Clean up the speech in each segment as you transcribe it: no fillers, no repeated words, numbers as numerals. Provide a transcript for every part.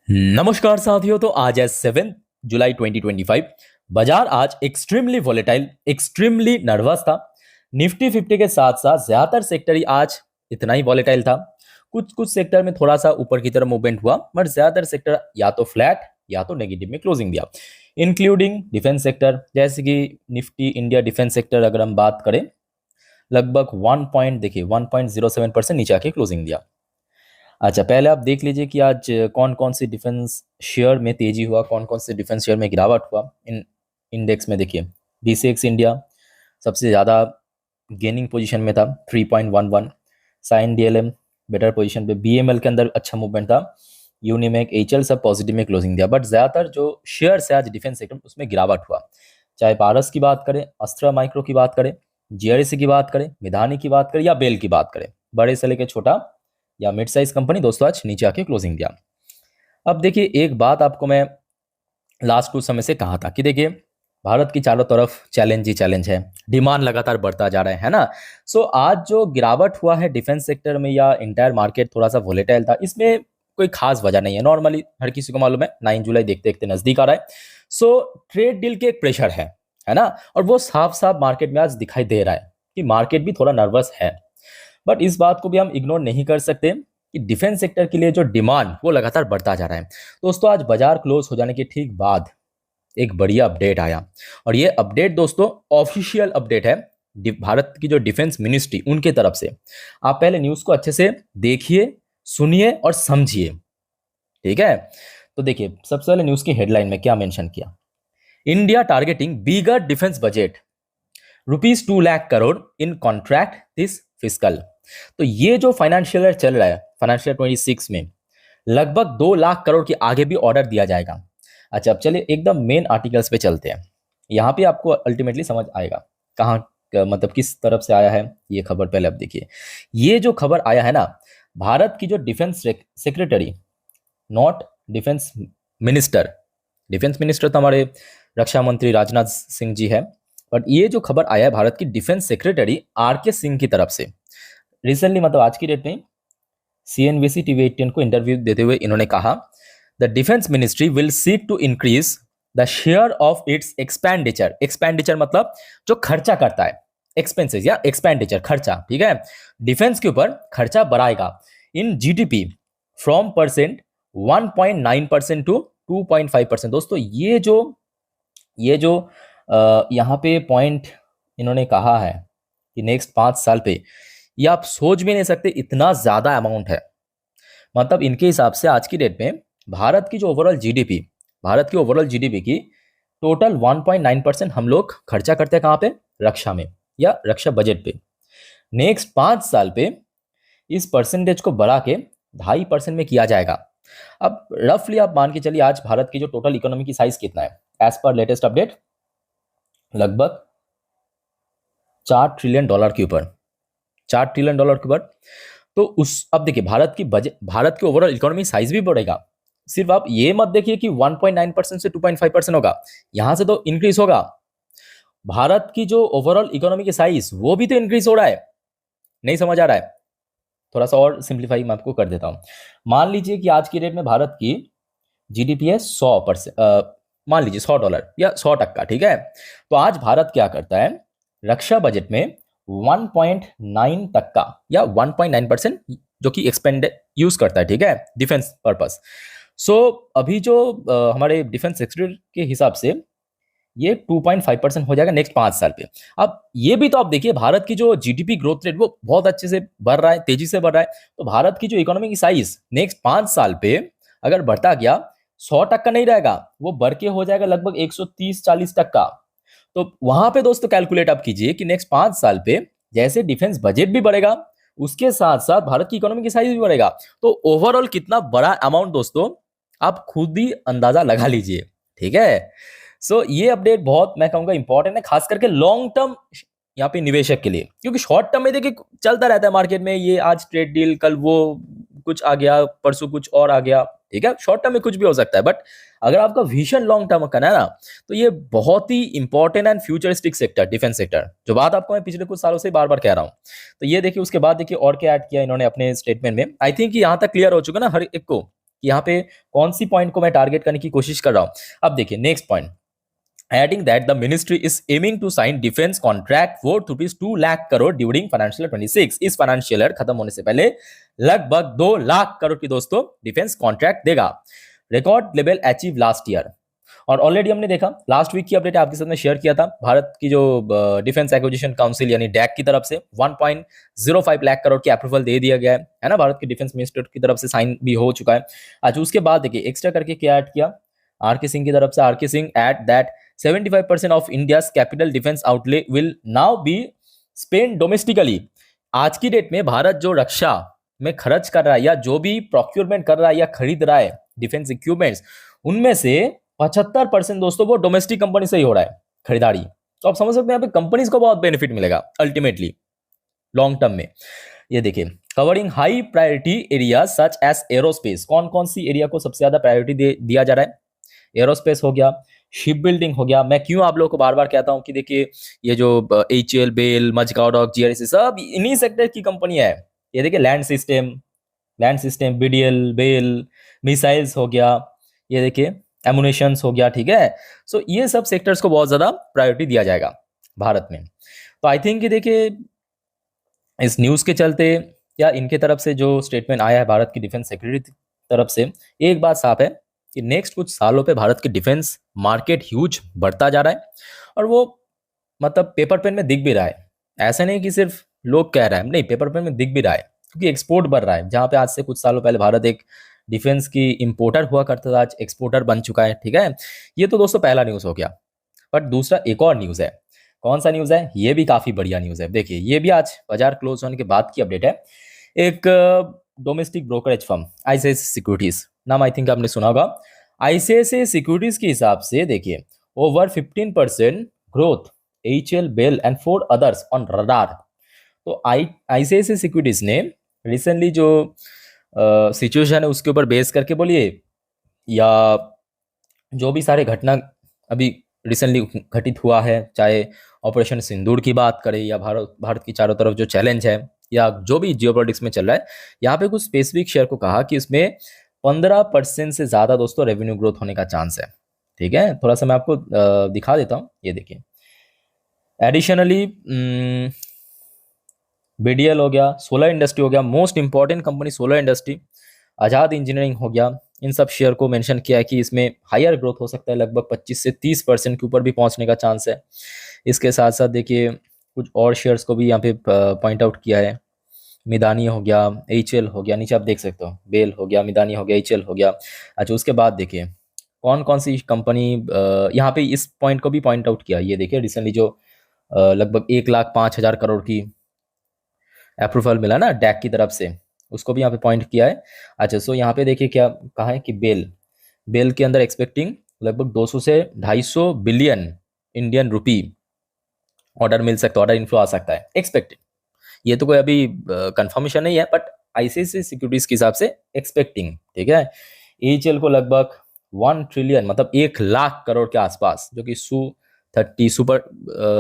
नमस्कार साथियों। तो आज है 7 जुलाई 2025। बाजार आज एक्सट्रीमली वॉलेटाइल, एक्सट्रीमली नर्वस था। निफ्टी 50 के साथ साथ ज्यादातर सेक्टर ही आज इतना ही वॉलेटाइल था। कुछ कुछ सेक्टर में थोड़ा सा ऊपर की तरफ मूवमेंट हुआ, बट ज्यादातर सेक्टर या तो फ्लैट या तो नेगेटिव में क्लोजिंग दिया, इंक्लूडिंग डिफेंस सेक्टर। जैसे कि निफ्टी इंडिया डिफेंस सेक्टर अगर हम बात करें, लगभग 1.07% नीचे आके क्लोजिंग दिया। अच्छा, पहले आप देख लीजिए कि आज कौन कौन सी डिफेंस शेयर में तेजी हुआ, कौन कौन से डिफेंस शेयर में गिरावट हुआ। इन इंडेक्स में देखिए, BCX इंडिया सबसे ज़्यादा गेनिंग पोजीशन में था, 3.11। साइन DLM बेटर पोजीशन पे, BML के अंदर अच्छा मूवमेंट था, यूनिमेक, HL सब पॉजिटिव में क्लोजिंग दिया। बट ज़्यादातर जो शेयर्स है आज डिफेंस सेक्टर में, उसमें गिरावट हुआ। चाहे पारस की बात करें, अस्त्रा माइक्रो की बात करें, GRC की बात करें, मिधानी की बात करें या बेल की बात करें, बड़े से लेकर छोटा या मिड साइज कंपनी दोस्तों आज नीचे आके क्लोजिंग दिया। अब देखिए, एक बात आपको मैं लास्ट कुछ समय से कहा था कि देखिए, भारत की चारों तरफ चैलेंज ही चैलेंज है, डिमांड लगातार बढ़ता जा रहा है ना। सो आज जो गिरावट हुआ है डिफेंस सेक्टर में या इंटायर मार्केट थोड़ा सा वोलेटाइल था, इसमें कोई खास वजह नहीं है। नॉर्मली हर किसी को मालूम है 9 जुलाई देखते देखते नजदीक आ रहा है। सो ट्रेड डील के एक प्रेशर है ना, और वो साफ साफ मार्केट में आज दिखाई दे रहा है कि मार्केट भी थोड़ा नर्वस है। बट इस बात को भी हम इग्नोर नहीं कर सकते कि डिफेंस सेक्टर के लिए जो डिमांड वो लगातार बढ़ता जा रहा है। दोस्तों, आज बाजार क्लोज हो जाने के ठीक बाद एक बढ़िया अपडेट आया, और ये अपडेट दोस्तों ऑफिशियल अपडेट है भारत की जो डिफेंस मिनिस्ट्री उनके तरफ से। आप पहले न्यूज को अच्छे से देखिए, सुनिए और समझिए, ठीक है। तो देखिए, सबसे पहले न्यूज की हेडलाइन में क्या मेंशन किया, India targeting bigger defence budget, ₹2 lakh crore in contract this fiscal. तो ये जो फाइनेंशियल ईयर चल रहा है, फाइनेंशियल 26 में लगभग 2 लाख करोड़ के आगे भी ऑर्डर दिया जाएगा। अच्छा, अब चलिए एकदम मेन आर्टिकल्स पे चलते हैं। यहाँ पे आपको अल्टीमेटली समझ आएगा कहाँ मतलब किस तरफ से आया है ये खबर। पहले अब देखिए, ये जो खबर आया है ना, भारत की जो defence secretary, not defence minister, defence minister तो हमारे रक्षा मंत्री राजनाथ सिंह जी है, बट ये जो खबर आया है भारत की डिफेंस सेक्रेटरी RK सिंह की तरफ से। रिसेंटली मतलब आज की डेट में CNBC TV18 को इंटरव्यू देते हुए इन्होंने कहा, the defence ministry will seek to increase the share of its expenditure. Expenditure मतलब जो खर्चा करता है, एक्सपेंसेस या एक्सपेंडिचर खर्चा, ठीक है। डिफेंस के ऊपर खर्चा बढ़ाएगा इन GDP फ्रॉम परसेंट 1.9% टू 2.5%। दोस्तों, ये जो यहाँ पे पॉइंट इन्होंने कहा है कि नेक्स्ट 5 साल पे, ये आप सोच भी नहीं सकते इतना ज्यादा अमाउंट है। मतलब इनके हिसाब से आज की डेट में भारत की जो ओवरऑल जीडीपी, भारत की ओवरऑल जीडीपी की टोटल 1.9% हम लोग खर्चा करते हैं कहाँ पे, रक्षा में या रक्षा बजट पे। नेक्स्ट 5 साल पे इस परसेंटेज को बढ़ा के 2.5% में किया जाएगा। अब रफली आप मान के चलिए, आज भारत की जो टोटल इकोनॉमी की साइज कितना है, एज पर लेटेस्ट अपडेट लगभग $4 ट्रिलियन के ऊपर, $4 ट्रिलियन के ऊपर। तो उस अब देखिए, भारत की बजट, भारत की ओवरऑल इकोनॉमी साइज भी बढ़ेगा। सिर्फ आप ये मत देखिए कि 1.9% से 2.5% होगा, यहां से तो इंक्रीज होगा। भारत की जो ओवरऑल इकोनॉमी की साइज वो भी तो इंक्रीज हो रहा है। नहीं समझ आ रहा है? थोड़ा सा और सिंप्लीफाई मैं आपको कर देता हूं। मान लीजिए कि आज की डेट में भारत की जीडीपी है 100%, मान लीजिए $100 या 100%, ठीक है। तो आज भारत क्या करता है, रक्षा बजट में 1.9% या 1.9% जो कि एक्सपेंड यूज करता है, ठीक है, डिफेंस पर्पस। सो अभी जो हमारे डिफेंस सेक्टर के हिसाब से ये 2.5% हो जाएगा नेक्स्ट 5 साल पे। अब ये भी तो आप देखिए, भारत की जो जीडीपी ग्रोथ रेट वो बहुत अच्छे से बढ़ रहा है, तेजी से बढ़ रहा है। तो भारत की जो इकोनॉमी की साइज नेक्स्ट 5 साल पे अगर बढ़ता गया, 100% नहीं रहेगा, वो बढ़ के हो जाएगा लगभग 130-140%। तो वहां पे दोस्तों कैलकुलेट आप कीजिए कि नेक्स्ट 5 साल पे जैसे डिफेंस बजट भी बढ़ेगा, उसके साथ साथ भारत की इकोनॉमी की साइज भी बढ़ेगा। तो ओवरऑल कितना बड़ा अमाउंट दोस्तों, आप खुद ही अंदाजा लगा लीजिए, ठीक है। सो ये अपडेट बहुत, मैं कहूंगा, इंपॉर्टेंट है, खास करके लॉन्ग टर्म यहाँ पे निवेशक के लिए। क्योंकि शॉर्ट टर्म में देखिए चलता रहता है मार्केट में, ये आज ट्रेड डील, कल वो कुछ आ गया, परसों कुछ और आ गया, ठीक है। शॉर्ट टर्म में कुछ भी हो सकता है, बट अगर आपका विजन लॉन्ग टर्म का है ना, तो ये बहुत ही important and futuristic sector, defence sector, जो बात आपको मैं पिछले कुछ सालों से बार बार कह रहा हूँ। तो ये देखिए, उसके बाद देखिए और क्या ऐड किया इन्होंने अपने स्टेटमेंट में। आई थिंक यहाँ तक क्लियर हो चुका ना हर एक को कि यहाँ पे कौन सी पॉइंट को मैं टारगेट करने की कोशिश कर रहा हूँ। अब देखिए next point, adding that the ministry is aiming to sign defense contract worth rupees 2 lakh crore during financial 26। इस फाइनेंशियल ईयर खत्म होने से पहले लगभग 2 लाख करोड़ की दोस्तों डिफेंस कॉन्ट्रैक्ट देगा। Record level achieve last year. और ऑलरेडी हमने देखा लास्ट वीक की अपडेट आपके साथ में शेयर किया था, भारत की जो डिफेंस एक्विजिशन काउंसिल यानी डैक की तरफ से 1.05 लाख करोड़ की अप्रूवल दे दिया गया है ना, भारत के डिफेंस मिनिस्टर की तरफ से साइन भी हो चुका है। अच्छा उसके बाद देखिए एक्स्ट्रा करके क्या ऐड किया आर के सिंह की तरफ से, आर के Singh at that 75% of India's capital defence outlay will now be spend domestically. आज की डेट में भारत जो रक्षा में खर्च कर रहा है या जो भी प्रोक्योरमेंट कर रहा है या खरीद रहा है डिफेंस इक्विपमेंट्स, उनमें से 75% दोस्तों वो डोमेस्टिक कंपनी से ही हो रहा है खरीदारी। तो आप समझ सकते हैं यहाँ पे कंपनीज को बहुत बेनिफिट मिलेगा अल्टीमेटली लॉन्ग टर्म में। ये देखिए covering high priority area such as aerospace, कौन कौन सी एरिया को सबसे ज्यादा प्रायोरिटी दिया जा रहा है, एरोस्पेस हो गया, शिप बिल्डिंग हो गया। मैं क्यों आप लोगों को बार बार कहता हूं कि देखिए ये जो HAL, BEL, Mazagon dock, GRC सब इन्हीं सेक्टर की कंपनी है। ये देखिए land system BDL, BEL, missiles हो गया, ये देखिए एमुनेशंस हो गया, ठीक है। सो ये सब सेक्टर्स को बहुत ज्यादा प्रायोरिटी दिया जाएगा भारत में। तो आई थिंक कि देखिए इस न्यूज के चलते या इनके तरफ से जो स्टेटमेंट आया है भारत की डिफेंस सेक्रेटरी तरफ से, एक बात साफ है कि नेक्स्ट कुछ सालों पे भारत की डिफेंस मार्केट ह्यूज बढ़ता जा रहा है और वो मतलब पेपर पेन में दिख भी रहा है। ऐसा नहीं कि सिर्फ लोग कह रहे हैं, नहीं पेपर पेन में दिख भी रहा है क्योंकि एक्सपोर्ट बढ़ रहा है। जहाँ पे आज से कुछ सालों पहले भारत एक डिफेंस की इंपोर्टर हुआ करता था, आज एक्सपोर्टर बन चुका है, ठीक है। ये तो दोस्तों पहला न्यूज़ हो गया। बट दूसरा एक और न्यूज़ है, कौन सा न्यूज़ है, ये भी काफ़ी बढ़िया न्यूज़ है। देखिए ये भी आज बाजार क्लोज होने के बाद की अपडेट है। एक domestic brokerage firm ICICI securities, नाम आई थिंक आपने सुना होगा। ICICI सिक्योरिटीज के हिसाब से देखिए over 15% growth HAL, BEL and 4 others on radar. तो ICICI सिक्योरिटीज ने रिसेंटली जो सिचुएशन है उसके ऊपर बेस करके बोलिए या जो भी सारे घटना अभी रिसेंटली घटित हुआ है, चाहे ऑपरेशन सिंदूर की बात करें या भारत की चारों तरफ जो चैलेंज है या जो भी जियोपॉलिटिक्स में चल रहा है, यहाँ पे कुछ स्पेसिफिक शेयर को कहा कि इसमें 15% से ज़्यादा दोस्तों रेवेन्यू ग्रोथ होने का चांस है, ठीक है। थोड़ा सा मैं आपको दिखा देता हूँ, ये देखिए। एडिशनली BDL हो गया, सोलर इंडस्ट्री हो गया, most important company solar industry, Azad engineering हो गया, इन सब शेयर को मेंशन किया है कि इसमें हायर ग्रोथ हो सकता है, लगभग 25 से 30% के ऊपर भी पहुंचने का चांस है। इसके साथ साथ देखिए कुछ और शेयर्स को भी यहाँ पे पॉइंट आउट किया है। मिदानी हो गया, HAL हो गया, नीचे आप देख सकते हो, बेल हो गया, मिदानी हो गया, HAL हो गया। अच्छा उसके बाद देखिए कौन कौन सी कंपनी यहाँ पे इस पॉइंट को भी पॉइंट आउट किया। ये देखिए रिसेंटली जो लगभग 1,05,000 करोड़ की अप्रूवल मिला ना डैक की तरफ से, उसको भी यहाँ पे पॉइंट किया है। अच्छा सो यहाँ पे देखिए क्या कहा है कि बेल के अंदर एक्सपेक्टिंग लगभग 200 से 250 बिलियन इंडियन रुपी ऑर्डर मिल सकता है, ऑर्डर इन्फ्लो आ सकता है एक्सपेक्टेड। ये तो कोई अभी कंफर्मेशन नहीं है बट ICICI सिक्योरिटीज के हिसाब से एक्सपेक्टिंग, ठीक है। HAL को लगभग 1 ट्रिलियन मतलब 1 लाख करोड़ के आसपास, जो कि Su-30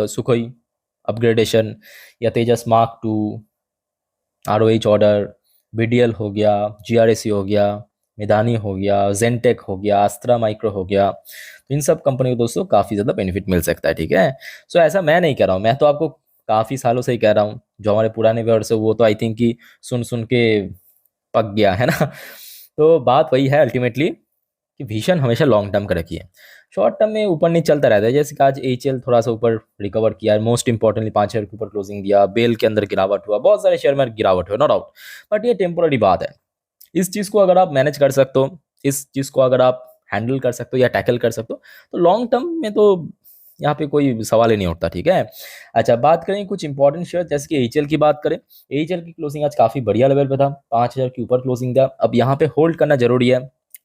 सुखोई अपग्रेडेशन या तेजस Mark 2 ROH ऑर्डर, BDL हो गया, GRC हो गया, मिदानी हो गया, जेनटेक हो गया, अस्त्रा माइक्रो हो गया। तो इन सब कंपनी को दोस्तों काफ़ी ज़्यादा बेनिफिट मिल सकता है, ठीक है। सो ऐसा मैं नहीं कह रहा हूँ, मैं तो आपको काफ़ी सालों से ही कह रहा हूँ। जो हमारे पुराने व्यूअर्स है वो तो आई थिंक कि सुन सुन के पक गया है ना। तो बात वही है अल्टीमेटली कि विजन हमेशा लॉन्ग टर्म का रखिए, शॉर्ट टर्म में ऊपर नीचे चलता रहता है। जैसे कि आज HAL थोड़ा सा ऊपर रिकवर किया है, मोस्ट इंपॉर्टेंटली 5 शेयर के ऊपर क्लोजिंग दिया, बेल के अंदर गिरावट हुआ, बहुत सारे शेयर में गिरावट हुआ, नो डाउट, बट ये टेम्पोररी बात है। इस चीज़ को अगर आप मैनेज कर सकते हो, इस चीज़ को अगर आप हैंडल कर सकते हो या टैकल कर सकते हो, तो लॉन्ग टर्म में तो यहाँ पे कोई सवाल ही नहीं उठता, ठीक है। अच्छा बात करें कुछ इंपॉर्टेंट शेयर, जैसे कि HAL की बात करें, HAL की क्लोजिंग आज काफ़ी बढ़िया लेवल पे था, 5,000 के ऊपर क्लोजिंग था। अब यहाँ पे होल्ड करना जरूरी है,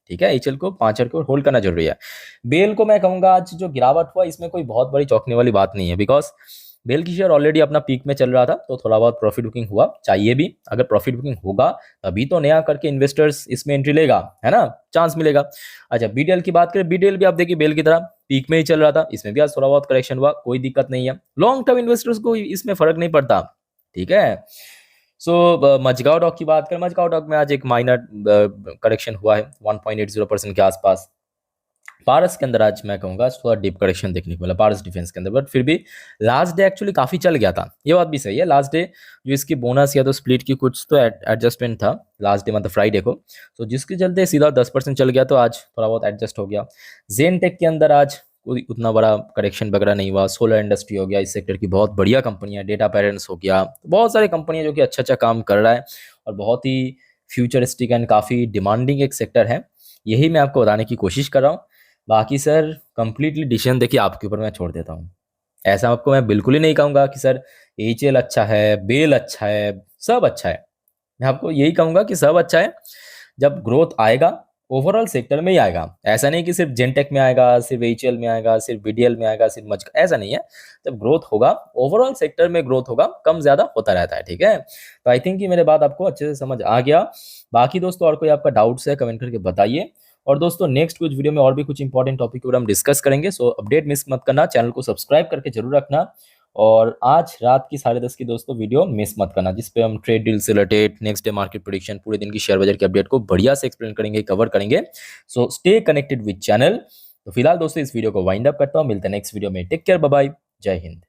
ठीक है। HAL को 5,000 को होल्ड करना जरूरी है। बेल को मैं कहूँगा आज जो गिरावट हुआ इसमें कोई बहुत बड़ी चौंकने वाली बात नहीं है, बिकॉज बेल की शेयर ऑलरेडी अपना पीक में चल रहा था, तो थोड़ा बहुत प्रॉफिट बुकिंग हुआ, चाहिए भी। अगर प्रॉफिट बुकिंग होगा तभी तो नया करके इन्वेस्टर्स इसमें एंट्री लेगा, है ना, चांस मिलेगा। अच्छा BDL की बात करें, BDL भी आप देखिए बेल की तरह पीक में ही चल रहा था, इसमें भी आज थोड़ा बहुत करेक्शन हुआ, कोई दिक्कत नहीं है। लॉन्ग टर्म इन्वेस्टर्स को इसमें फर्क नहीं पड़ता, ठीक है। सो मजगांव डॉक की बात करें, मजगांव डॉक में आज एक माइनर करेक्शन हुआ है 1.80% के आसपास। पारस के अंदर आज मैं कहूँगा थोड़ा डीप करेक्शन देखने को मिला पारस डिफेंस के अंदर, बट फिर भी लास्ट डे एक्चुअली काफ़ी चल गया था, ये बात भी सही है। लास्ट डे जो इसकी बोनस या तो स्प्लिट की कुछ तो एडजस्टमेंट था लास्ट डे, मतलब फ्राइडे को, तो जिसके चलते सीधा 10% चल गया, तो आज थोड़ा बहुत एडजस्ट हो गया। जेन टेक के अंदर आज कोई उतना बड़ा करेक्शन वगैरह नहीं हुआ। सोलर इंडस्ट्री हो गया, इस सेक्टर की बहुत बढ़िया कंपनियां, डेटा पेरेंट्स हो गया, तो बहुत सारी कंपनियां जो कि अच्छा अच्छा काम कर रहा है और बहुत ही फ्यूचरिस्टिक एंड काफ़ी डिमांडिंग एक सेक्टर है, यही मैं आपको बताने की कोशिश कर रहा हूँ। बाकी सर कंप्लीटली डिसीजन देखिए आपके ऊपर मैं छोड़ देता हूँ। ऐसा आपको मैं बिल्कुल ही नहीं कहूँगा कि सर एचएल अच्छा है, बेल अच्छा है, सब अच्छा है। मैं आपको यही कहूँगा कि सब अच्छा है। जब ग्रोथ आएगा ओवरऑल सेक्टर में ही आएगा, ऐसा नहीं कि सिर्फ जेनटेक में आएगा, सिर्फ एचएल में आएगा, सिर्फ बीडीएल में आएगा, सिर्फ मज, ऐसा नहीं है। जब ग्रोथ होगा ओवरऑल सेक्टर में ग्रोथ होगा, कम ज्यादा होता रहता है, ठीक है। तो आई थिंक कि मेरे बात आपको अच्छे से समझ आ गया। बाकी दोस्तों और कोई आपका डाउट्स है कमेंट करके बताइए। और दोस्तों नेक्स्ट कुछ वीडियो में और भी कुछ इंपॉर्टेंट टॉपिक के ऊपर हम डिस्कस करेंगे, सो अपडेट मिस मत करना, चैनल को सब्सक्राइब करके जरूर रखना। और आज रात की 10:30 की दोस्तों वीडियो मिस मत करना, जिसपे हम ट्रेड डील से related next day market prediction, पूरे दिन की शेयर बाजार की अपडेट को बढ़िया से एक्सप्लेन करेंगे, कवर करेंगे। So stay connected with channel. तो फिलहाल दोस्तों इस वीडियो को वाइंड अप करता हूँ, मिलते हैं नेक्स्ट वीडियो में। टेक केयर, बाय बाय, जय हिंद।